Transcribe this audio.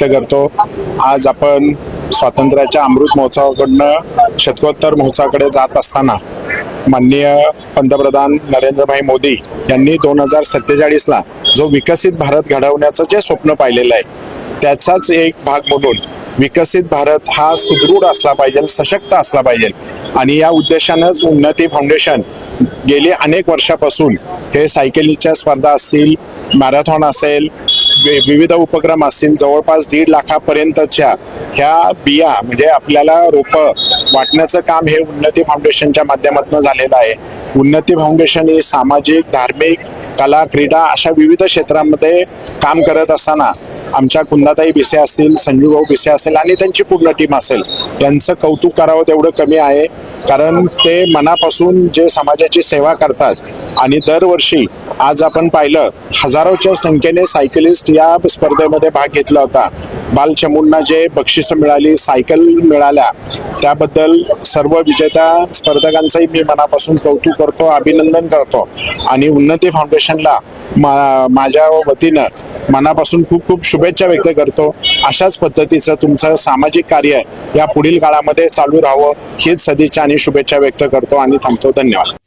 व्यक्त करतो। आज आपण स्वातंत्र्याच्या अमृत महोत्सवाकडनं शतकोत्तर महोत्सवाकडे जात असताना माननीय पंतप्रधान नरेंद्रभाई मोदी यांनी 2047ला जो विकसित भारत घडवण्याचं जे स्वप्न पाहिलेलं आहे त्याचाच एक भाग म्हणून विकसित भारत हा सुदृढ असला पाहिजे, सशक्त असला पाहिजे आणि या उद्देशानंच उन्नती फाउंडेशन गेली अनेक वर्षापासून हे सायकलीच्या स्पर्धा असतील, मॅरेथॉन असेल, विविध उपक्रम असतील, जवळपास 1.5 लाखापर्यंतच्या ह्या बिया म्हणजे आपल्याला रोपं वाटण्याचं काम हे उन्नती फाउंडेशनच्या माध्यमातून झालेलं आहे। उन्नती फाउंडेशन ही सामाजिक, धार्मिक, कला, क्रीडा अशा विविध क्षेत्रांमध्ये काम करत असताना आमच्या कुंदाताई भिसे असतील, संजू भाऊ भिसे असेल आणि त्यांची पूर्ण टीम असेल यांचं कौतुक करावं तेवढं कमी आहे, कारण ते मनापासून जे समाजाची सेवा करतात आणि दरवर्षी आज आपण पाहिलं हजारोच्या संख्येने सायकलिस्ट या स्पर्धेमध्ये भाग घेतला होता। बालचमूंना जे बक्षिसं मिळाली, सायकल मिळाल्या, त्याबद्दल सर्व विजेत्या स्पर्धकांचंही मी मनापासून कौतुक करतो, अभिनंदन करतो आणि उन्नती फाउंडेशनला माझ्या वतीनं मनापासून खूप खूप शुभेच्छा व्यक्त करतो। अशाच पद्धतीचं तुमचं सामाजिक कार्य या पुढील काळामध्ये चालू राहावं हीच सदिच्छा आणि शुभेच्छा व्यक्त करतो आणि थांबतो। धन्यवाद।